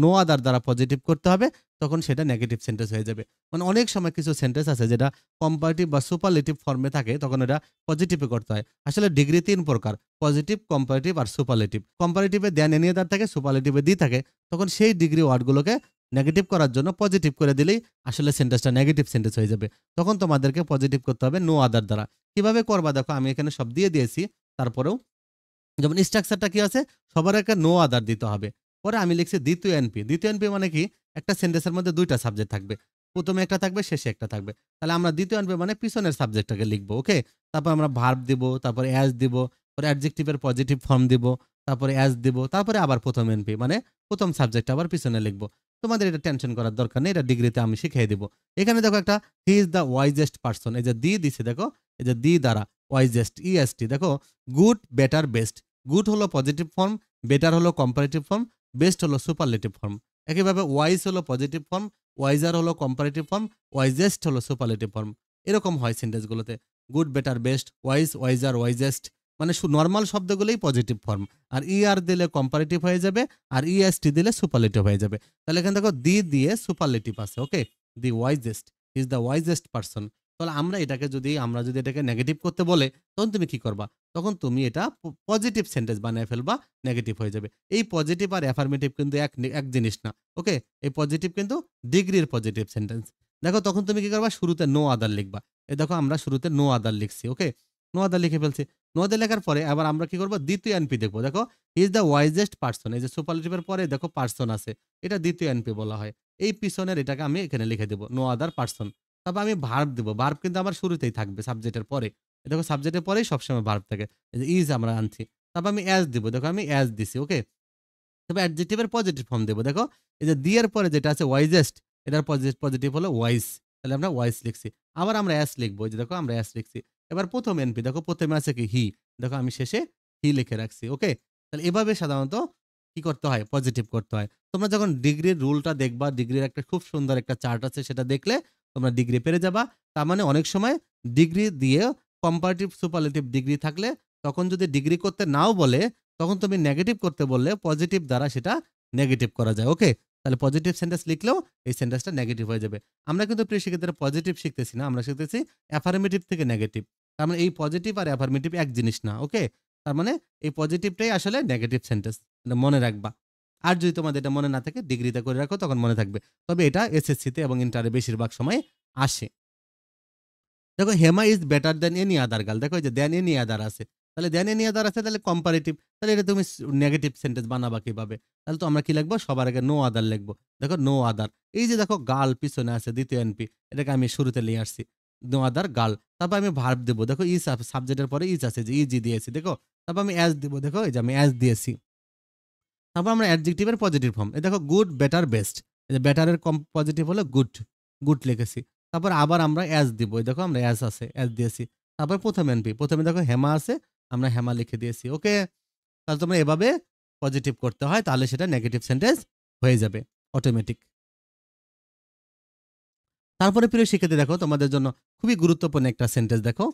নো আদার দ্বারা পজিটিভ করতে হবে, তখন সেটা নেগেটিভ সেন্টেন্স হয়ে যাবে। মানে অনেক সময় কিছু সেন্টেন্স আছে যেটা কম্পারেটিভ বা সুপারলেটিভ ফর্মে থাকে, তখন এটা পজিটিভে করতে হয়। আসলে ডিগ্রি 3 প্রকার, পজিটিভ, কম্পারেটিভ আর সুপারলেটিভ। কম্পারেটিভে দেন এনি আদার থাকে, সুপারলেটিভে দি থাকে, তখন সেই ডিগ্রি ওয়ার্ডগুলোকে নেগেটিভ করার জন্য পজিটিভ করে দিলেই আসলে সেন্টেন্সটা নেগেটিভ সেন্টেন্স হয়ে যাবে। তখন তোমাদেরকে পজিটিভ করতে হবে নো আদার দ্বারা। কিভাবে করবা দেখো, আমি এখানে সব দিয়ে দিয়েছি। তারপরেও যেমন স্ট্রাকচারটা কি আছে, সবার আগে নো আদার দিতে হবে। পরে আমি লিখছি দ্বিতীয় এনপি। দ্বিতীয় এনপি মানে কি? একটা সেন্টেন্সের মধ্যে দুইটা সাবজেক্ট থাকবে, প্রথমে একটা থাকবে, শেষে একটা থাকবে। তাহলে আমরা দ্বিতীয় এনপি মানে পিছনের সাবজেক্টটাকে লিখবো, ওকে? তারপর আমরা ভার্ব দিব, তারপরে অ্যাজ দিব, পরে অ্যাডজেক্টিভের পজিটিভ ফর্ম দিব, তারপরে অ্যাজ দিব, তারপরে আবার প্রথম এনপি মানে প্রথম সাবজেক্ট আবার পিছনে লিখবো। তোমাদের এটা টেনশন করার দরকার নেই, এটা ডিগ্রিতে আমি শিখিয়ে দিব। এখানে দেখো একটা he is the wisest person, এই যে দি দিছে দেখো, এই যে দি দ্বারা ওয়াইজেস্ট, ইএসটি দেখো, গুড, বেটার, বেস্ট। গুড হলো পজিটিভ ফর্ম, বেটার হলো কম্পারেটিভ ফর্ম, বেস্ট হলো সুপারলেটিভ ফর্ম। একইভাবে ওয়াইজ হলো পজিটিভ ফর্ম, ওয়াইজার হলো কম্পারেটিভ ফর্ম, ওয়াইজেস্ট হলো সুপারলেটিভ ফর্ম। এরকম হয় সেন্টেন্সগুলোতে, good, better, best, wise, wiser, wisest, মানে নর্মাল শব্দগুলোই পজিটিভ ফর্ম। আর ইআর দিলে কম্পারেটিভ হয়ে যাবে, আর ইএসটি দিলে সুপারলেটিভ হয়ে যাবে। তাহলে এখানে দেখো দি দিয়ে সুপারলেটিভ আছে, okay? The wisest, is the wisest person. তাহলে আমরা যদি এটাকে নেগেটিভ করতে বলে তখন তুমি কি করবা? তখন তুমি এটা পজিটিভ সেন্টেন্স বানিয়ে ফেলবা, নেগেটিভ হয়ে যাবে। এই পজিটিভ আর অ্যাফার্মেটিভ কিন্তু এক জিনিস না, ওকে? এই পজিটিভ কিন্তু ডিগ্রির পজিটিভ সেন্টেন্স। দেখো তখন তুমি কি করবা? শুরুতে নো আদার লিখবা। এই দেখো আমরা শুরুতে নো আদার লিখছি, ওকে? নো আদার লিখে ফেলছি। নো আদার লেখার পরে আবার আমরা কি করবো? দ্বিতীয় এনপি দেখবো। দেখো হি ইজ দ্য ওয়াইজেস্ট পারসন, এই যে সুপারলেটিভের পরে দেখো পারসন আছে, এটা দ্বিতীয় এনপি বলা হয়। এই পিছনের এটাকে আমি এখানে লিখে দেবো, নো আদার পারসন। তারপর আমি ভার্ব দিব। ভার্ব কিন্তু আমার শুরুতেই থাকবে সাবজেক্টের পরে। দেখো সাবজেক্টের পরেই সবসময় ভার্ব থাকে। এই যে ইজ আমরা আনছি। তারপর আমি অ্যাজ দিব। দেখো আমি অ্যাজ দিছি, ওকে? তবে অ্যাডজেক্টিভের পজিটিভ ফর্ম দেব। দেখো এই যে দি এর পরে যেটা আছে ওয়াইজেস্ট, এটার পজিটিভ হলো ওয়াইজ। তাহলে আমরা ওয়াইজ লিখছি। আবার আমরা অ্যাস লিখবো। এই যে দেখো আমরা অ্যাস লিখছি। এবার প্রথম এনপি দেখো প্রথমে আছে কি? হি। দেখো আমি শেষে হি লিখে রাখছি, ওকে? তাহলে এভাবে সাধারণত কি করতে হয়? পজিটিভ করতে হয়। তোমরা যখন ডিগ্রির রুলটা দেখবা, ডিগ্রির একটা খুব সুন্দর একটা চার্ট আছে, সেটা দেখলে তোমরা ডিগ্রি পেরে যাবা। তার মানে অনেক সময় ডিগ্রি দিয়ে কম্পারেটিভ সুপারলেটিভ ডিগ্রি থাকলে তখন যদি ডিগ্রি করতে নাও বলে তখন তুমি নেগেটিভ করতে বললে পজিটিভ দ্বারা সেটা নেগেটিভ করা যায়, ওকে? তাহলে পজিটিভ সেন্টেন্স লিখলেও এই সেন্টেন্সটা নেগেটিভ হয়ে যাবে। আমরা কিন্তু প্রিয় শিক্ষার্থীরা পজিটিভ শিখতেছি না, আমরা শিখতেছি অ্যাফার্মেটিভ থেকে নেগেটিভ। তার মানে এই পজিটিভ আর অ্যাফার্মেটিভ এক জিনিস না। ওকে? তার মানে এই পজিটিভটাই আসলে নেগেটিভ সেন্টেন্স। এটা মনে রাখবা। আর যদি তোমাদের এটা মনে না থাকে ডিগ্রিতে করে রাখো তখন মনে থাকবে। তবে এটা এসএসসিতে এবং ইন্টারে বেশিরভাগ সময় আসে। দেখো Hema is better than any other girl. দেখো এই যে দ্যান এনি আদার আছে। তাহলে দ্যান এনি আদার আছে তাহলে কম্পারেটিভ। তাহলে এটা তুমি নেগেটিভ সেন্টেন্স বানাবা কিভাবে? তাহলে তো আমরা কি লিখবো? সবার আগে নো আদার লিখবো। দেখো নো আদার। এই যে দেখো গার্ল পিছনে আছে দ্বিতীয় এনপি। এটাকে আমি শুরুতে নিয়ে আসছি। No other girl. তারপর আমি ভার্ব দেব। দেখো ইজ সাবজেক্টের পরে ইজ আছে যে ইজি দিয়েছি। দেখো তারপর আমি অ্যাজ দিব। দেখো এই যে আমি অ্যাজ দিয়েছি। তারপর আমরা অ্যাডজেক্টিভের পজিটিভ ফর্ম। এই দেখো গুড, বেটার, বেস্ট। এই যে বেটারের পজিটিভ হলো গুড। গুড লিখেছি। তারপর আবার আমরা অ্যাজ দিব। এই দেখো আমরা অ্যাজ আছে, অ্যাজ দিয়েছি। তারপর প্রথম এনপি। প্রথমে দেখো হেমা আছে, আমরা হেমা লিখে দিয়েছি। ওকে? তাহলে তোমরা এভাবে পজিটিভ করতে হয় তাহলে সেটা নেগেটিভ সেন্টেন্স হয়ে যাবে অটোমেটিক। তারপরে প্রিয় শিক্ষার্থী দেখো তোমাদের জন্য খুবই গুরুত্বপূর্ণ একটা সেন্টেন্স দেখো।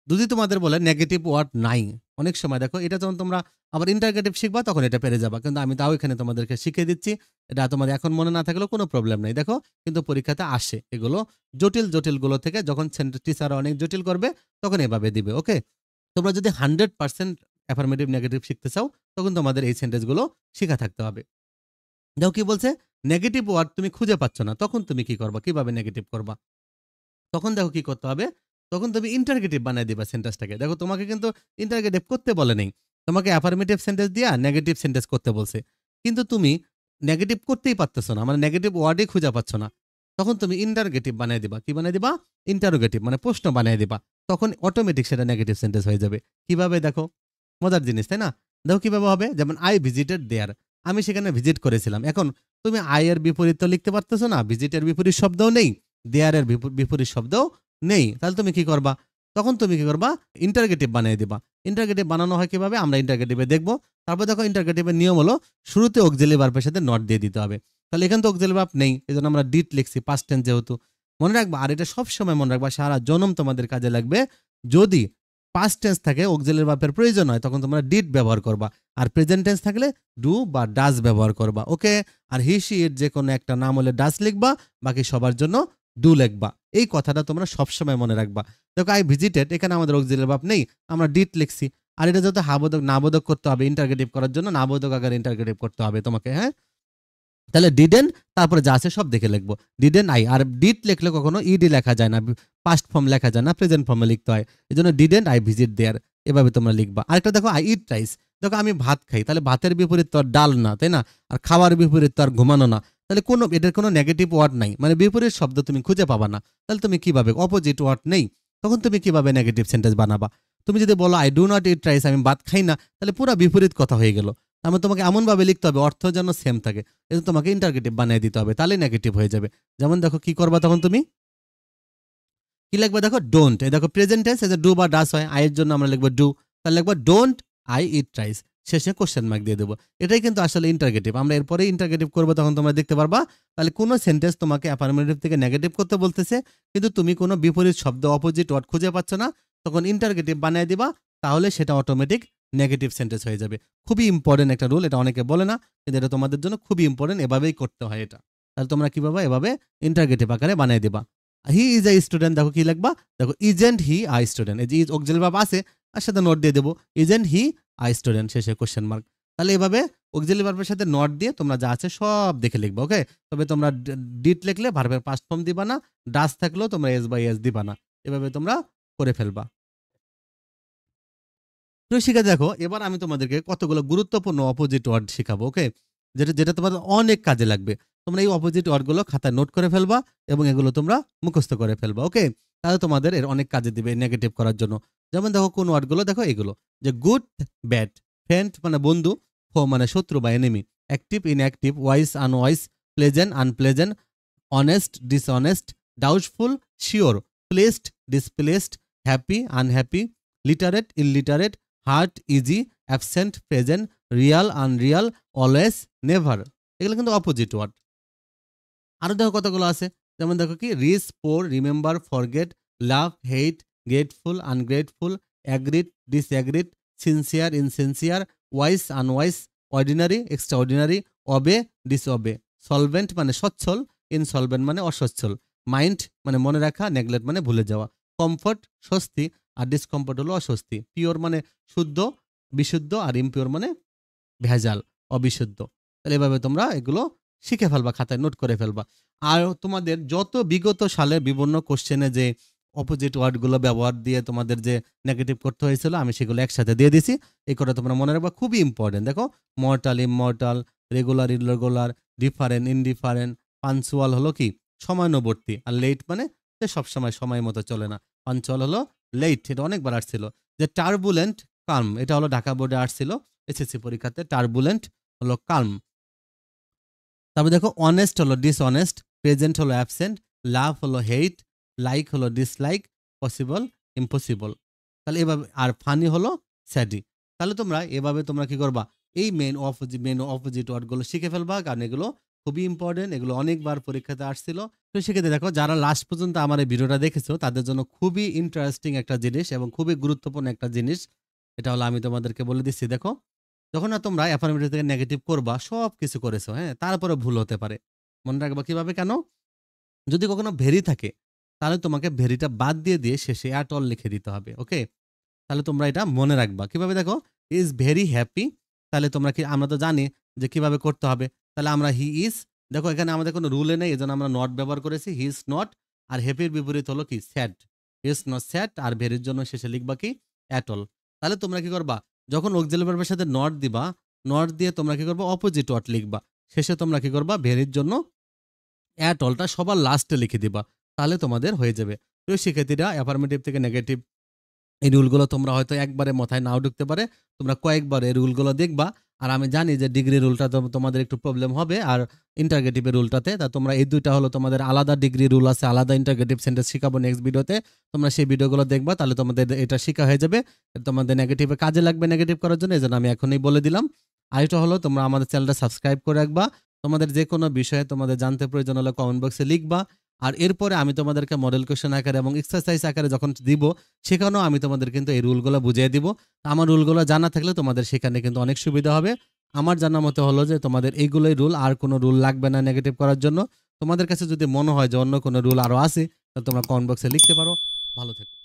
যদি তোমাদের বলে নেগেটিভ ওয়ার্ড নাই, অনেক সময় দেখো এটা যখন তোমরা আবার ইন্টারগেটিভ শিখবা তখন এটা পেরে যাবা, কিন্তু আমি তাও এখানে তোমাদেরকে শিখিয়ে দিচ্ছি। এটা তোমাদের এখন মনে না থাকলেও কোনো প্রবলেম নেই। দেখো কিন্তু পরীক্ষাতে আসে এগুলো জটিল জটিল গুলো থেকে, যখন টিচার অনেক জটিল করবে তখন এভাবে দিবে। ওকে? তোমরা যদি 100% অ্যাফার্মেটিভ নেগেটিভ শিখতে চাও তখন তোমাদের এই সেন্টেন্সগুলো শিখা থাকতে হবে। দেখো কি বলছে, নেগেটিভ ওয়ার্ড তুমি খুঁজে পাচ্ছ না, তখন তুমি কি করবা, কিভাবে নেগেটিভ করবা? তখন দেখো কি করতে হবে, তখন তুমি ইন্টারগেটিভ বানায় দিবা সেন্টেন্সটাকে। দেখো তোমাকে কিন্তু ইন্টারগেটিভ করতে বলে নেই, তোমাকে অ্যাফার্মেটিভ সেন্টেন্স দিয়া নেগেটিভ সেন্টেন্স করতে বলছে, কিন্তু তুমি নেগেটিভ করতেই পারতেছো না, মানে নেগেটিভ ওয়ার্ডই খুঁজে পাচ্ছ না। তখন তুমি ইন্টারগেটিভ বানিয়ে দিবা। কি বানিয়ে দিবা? ইন্টারোগেটিভ, মানে প্রশ্ন বানিয়ে দিবা। তখন অটোমেটিক সেটা নেগেটিভ সেন্টেন্স হয়ে যাবে। কিভাবে দেখো? মজার জিনিস তাই না? দেখো কিভাবে হবে, যেমন আই ভিজিটেড দেয়ার, আমি সেখানে ভিজিট করেছিলাম। এখন তুমি আই এর বিপরীত তো লিখতে পারতেছো না, ভিজিটের বিপরীত শব্দও নেই, দেয়ারের বিপরীত শব্দও নেই, তাহলে তুমি কি করবা? তখন তুমি কি করবা? ইন্টারগেটিভ বানিয়ে দিবা। ইন্টারগেটিভ বানানো হয় কিভাবে আমরা ইন্টারগেটিভে দেখবো। তারপর দেখো ইন্টারগেটিভের নিয়ম হলো শুরুতে অক্সিলারি ভার্বের সাথে নট দিয়ে দিতে হবে। তাহলে এখানে তো অক্সিলারি ভার্ব নেই, এজন্য আমরা ডিড লিখছি পাস্ট টেন্স যেহেতু। মনে রাখবা, আর এটা সব সময় মনে রাখবা, সারা জনম তোমাদের কাজে লাগবে। যদি পাস্ট টেন্স থাকে অক্সিলারি ভার্বের প্রয়োজন হয় তখন তোমরা ডিড ব্যবহার করবা, আর প্রেজেন্ট টেন্স থাকলে ডু বা ডাজ ব্যবহার করবা। ওকে? আর হি সি এর যে কোনো একটা নাম হলে ডাজ লিখবা, বাকি সবার জন্য ডু লিখবা। এই কথাটা তোমরা সবসময় মনে রাখবা। দেখো আই ভিজিটেড, এখানে আমাদের অক্সিলারি ভার্ব নেই, আমরা ডিড লিখছি। আর এটা যেহেতু হাবোধক নাবোধক করতে হবে ইন্টারগেটিভ করার জন্য, নাবোধক আকারে ইন্টারগেটিভ করতে হবে তোমাকে। হ্যাঁ? তাহলে ডিডেন তারপরে যা আছে সব দেখে লিখবো। ডিডেন আই, আর ডিড লিখলে কখনো ইডি লেখা যায় না, পাস্ট ফর্ম লেখা যায় না, প্রেজেন্ট ফর্মে লিখতে হয়। এই জন্য ডিডেন্ট আই ভিজিট দেয়ার, এভাবে তোমরা লিখবা। আরেকটা দেখো আই ইট রাইস, দেখো আমি ভাত খাই, তাহলে ভাতের বিপরীত তো আর ডাল না, তাই না? আর খাওয়ার বিপরীত তো আর ঘুমানো না, তাহলে কোনো এটার কোনো নেগেটিভ ওয়ার্ড নাই, মানে বিপরীত শব্দ তুমি খুঁজে পাবা না। তাহলে তুমি কিভাবে, অপোজিট ওয়ার্ড নেই, তখন তুমি কিভাবে নেগেটিভ সেন্টেন্স বানাবা? তুমি যদি বলো I do not eat rice, আমি ভাত খাই না, তাহলে পুরো বিপরীত কথা হয়ে গেল। তারপর তোমাকে এমনভাবে লিখতে হবে অর্থ যেন সেম থাকে, এটা তোমাকে ইন্টারগেটিভ বানিয়ে দিতে হবে, তাহলে নেগেটিভ হয়ে যাবে। যেমন দেখো কি করবা, তখন তুমি কি লিখবা? দেখো ডোন্ট, এই দেখো প্রেজেন্ট টেন্স, এই যে ডু বা ডাস হয়, আয়ের জন্য আমরা লিখবো ডু, তাহলে লিখবো ডোন্ট আই ইট রাইস, শেষে কোশ্চেন মার্ক দিয়ে দেবো। এটাই কিন্তু আসলে ইন্টারগেটিভ। আমরা এরপরে ইন্টারগেটিভ করবো, তখন তোমরা দেখতে পারবা। তাহলে কোনো সেন্টেন্স তোমাকে অ্যাফার্মেটিভ থেকে নেগেটিভ করতে বলতেছে, কিন্তু তুমি কোনো বিপরীত শব্দ অপোজিট ওয়ার্ড খুঁজে পাচ্ছ না, তখন ইন্টারগেটিভ বানিয়ে দিবা, তাহলে সেটা অটোমেটিক নেগেটিভ সেন্টেন্স হয়ে যাবে। খুবই ইম্পর্টেন্ট একটা রুল, এটা অনেকে বলে না, কিন্তু এটা তোমাদের জন্য খুবই ইম্পর্টেন্ট, এভাবেই করতে হয় এটা। তাহলে তোমরা কিভাবে এভাবে ইন্টারগেটিভ আকারে বানিয়ে দিবা। হি ইজ এ স্টুডেন্ট, দেখো কি লিখবা? দেখো ইজেন্ট হি আই স্টুডেন্ট, এই যে ইজ অক্সিলারি ভার্ব আছে, তার সাথে নোট দিয়ে দেবো, ইজেন্ট হি আই স্টুডেন্ট, শেষে কোশ্চেন মার্ক। তাহলে এভাবে অক্সিলারি ভার্বের সাথে নট দিয়ে তোমরা যা আছে সব দেখে লিখবা। ওকে? তবে তোমরা ডিড লিখলে ভার্বের পাস্ট ফর্ম দিবা না, ডাস থাকলেও তোমরা এস বাই এস দিবা না, এভাবে তোমরা করে ফেলবা। তো শিখে দেখো, এবার আমি তোমাদেরকে কতগুলো গুরুত্বপূর্ণ অপোজিট ওয়ার্ড শিখাবো। ওকে? যেটা যেটা তোমাদের অনেক কাজে লাগবে। তোমরা এই অপোজিট ওয়ার্ডগুলো খাতায় নোট করে ফেলবা এবং এগুলো তোমরা মুখস্থ করে ফেলবা। ওকে? তাহলে তোমাদের এর অনেক কাজে দিবে নেগেটিভ করার জন্য। যেমন দেখো কোন ওয়ার্ডগুলো, দেখো এগুলো, যে গুড, ব্যাড, ফ্রেন্ড মানে বন্ধু, ফো মানে শত্রু বা enemy, active, inactive, wise, unwise, pleasant, unpleasant, honest, dishonest, doubtful, sure, placed, displaced, happy, unhappy, literate, illiterate, hurt, easy, absent, present, real, unreal, always, never. এগুলো কিন্তু অপোজিট ওয়ার্ড। আরো দেখো কতগুলো আছে, যেমন দেখো কি rich, poor, remember, forget, love, hate, grateful, ungrateful, agreed, disagreed, sincere, insincere, wise, unwise, ordinary, extraordinary, obey, disobey, solvent মানে সচ্ছল, ইনসলভেন্ট মানে অসচ্ছল, মাইন্ড মানে মনে রাখা, নেগলেক্ট মানে ভুলে যাওয়া, কমফর্ট স্বস্তি, আর ডিসকমফোর্ট হলো অস্বস্তি। পিওর মানে শুদ্ধ, বিশুদ্ধ, আর ইমপিওর মানে ভেজাল, অবিশুদ্ধ। তাহলে এভাবে তোমরা এগুলো শিখে ফেলবা, খাতায় নোট করে ফেলবা। আর তোমাদের যত বিগত সালে বিভিন্ন কোশ্চেনে যে অপোজিট ওয়ার্ডগুলো ব্যবহার দিয়ে তোমাদের যে নেগেটিভ করতে হয়েছিল, আমি সেগুলো একসাথে দিয়ে দিছি। এই কথা তোমরা মনে রাখবা, খুবই ইম্পর্টেন্ট। দেখো, mortal, immortal, regular, irregular, different, indifferent, punctual হলো কি সময়ানুবর্তী, আর লেট মানে সে সবসময় সময় মতো চলে না। পাঞ্চুয়াল হলো লেট, এটা অনেকবার আসছিল। যে টার্বুলেন্ট, কাল্ম, এটা হলো ঢাকা বোর্ডে আসছিল এসএসসি পরীক্ষাতে। টার্বুলেন্ট হলো কাল্ম। তারপর দেখো, অনেস্ট হলো ডিসঅনেস্ট, প্রেজেন্ট হলো অ্যাবসেন্ট, লাভ হলো হেট, লাইক হলো ডিসলাইক, পসিবল ইম্পসিবল। তাহলে এভাবে, আর ফানি হলো স্যাডি। তাহলে তোমরা এভাবে তোমরা কি করবা, এই মেন অপোজিট ওয়ার্ডগুলো শিখে ফেলবা, কারণ এগুলো খুবই ইম্পর্টেন্ট, এগুলো অনেকবার পরীক্ষাতে আসছিল। তো সেক্ষেত্রে দেখো, যারা লাস্ট পর্যন্ত আমার এই ভিডিওটা দেখেছো তাদের জন্য খুবই ইন্টারেস্টিং একটা জিনিস এবং খুবই গুরুত্বপূর্ণ একটা জিনিস, এটা হলো আমি তোমাদেরকে বলে দিচ্ছি। দেখো, যখন না তোমরা অ্যাফার্মেটিভ থেকে নেগেটিভ করবা, সব কিছু করেছো, হ্যাঁ, তারপরে ভুল হতে পারে। মনে রাখবা কিভাবে, কেন? যদি কখনো ভেরি থাকে তাহলে তোমাকে ভেরিটা বাদ দিয়ে শেষে অ্যাট অল লিখে দিতে হবে। ওকে, তাহলে তোমরা এটা মনে রাখবা। কিভাবে? দেখো, ইজ ভেরি হ্যাপি, তাহলে তোমরা কি, আমরা তো জানি যে কিভাবে করতে হবে। তাহলে আমরা হি ইজ, দেখো এখানে আমাদের কোনো রুলে নেই, এজন্য আমরা নট ব্যবহার করেছি, হি ইজ নট। আর হ্যাপির বিপরীত হলো কি sad, he is not sad. আর ভেরির জন্য শেষে লিখবা কি অ্যাট অল। তাহলে তোমরা কি করবা, যখন অক্সিলারি ভার্বের সাথে নট দিবা, নট দিয়ে তোমরা কি করবা, অপোজিট ওয়ার্ড লিখবা। শেষে তোমরা কি করবা, ভেরির জন্য অ্যাট অলটা সবার লাস্টে লিখে দিবা, তাহলে তোমাদের হয়ে যাবে। তো শিক্ষার্থীরা, অ্যাফার্মেটিভ থেকে নেগেটিভ এই রুলগুলো তোমরা হয়তো একবারে মাথায় নাও ঢুকতে পারে, তোমরা কয়েকবার এই রুলগুলো দেখবা। আর আমি জানি যে ডিগ্রি রুলটা তোমাদের একটু প্রবলেম হবে, আর ইন্টারগেটিভের রুলটাতে। তা তোমরা এই দুইটা হলো তোমাদের আলাদা ডিগ্রি রুল আছে, আলাদা ইন্টারগেটিভ সেন্টেন্স শিখাবো নেক্সট ভিডিওতে। তোমরা সেই ভিডিওগুলো দেখবা, তাহলে তোমাদের এটা শিখা হয়ে যাবে, তোমাদের নেগেটিভে কাজে লাগবে নেগেটিভ করার জন্য, এই জন্য আমি এখনই বলে দিলাম। আরেকটা হলো, তোমরা আমাদের চ্যানেলটা সাবস্ক্রাইব করে রাখবা। তোমাদের যে কোনো বিষয়ে তোমাদের জানতে প্রয়োজন হলে কমেন্ট বক্সে লিখবা। আর এরপরে আমি তোমাদেরকে মডেল কোশ্চেন আকারে এবং এক্সারসাইজ আকারে যখন দিব, সেখানেও আমি তোমাদের কিন্তু এই রুলগুলো বুঝিয়ে দিব। আমার রুলগুলো জানা থাকলে তোমাদের সেখানে কিন্তু অনেক সুবিধা হবে। আমার জানা মতে হলো যে তোমাদের এইগুলোই রুল, আর কোনো রুল লাগবে না নেগেটিভ করার জন্য। তোমাদের কাছে যদি মনে হয় যে অন্য কোনো রুল আরও আছে, তাহলে তোমরা কমেন্ট বক্সে লিখতে পারো। ভালো থেকো।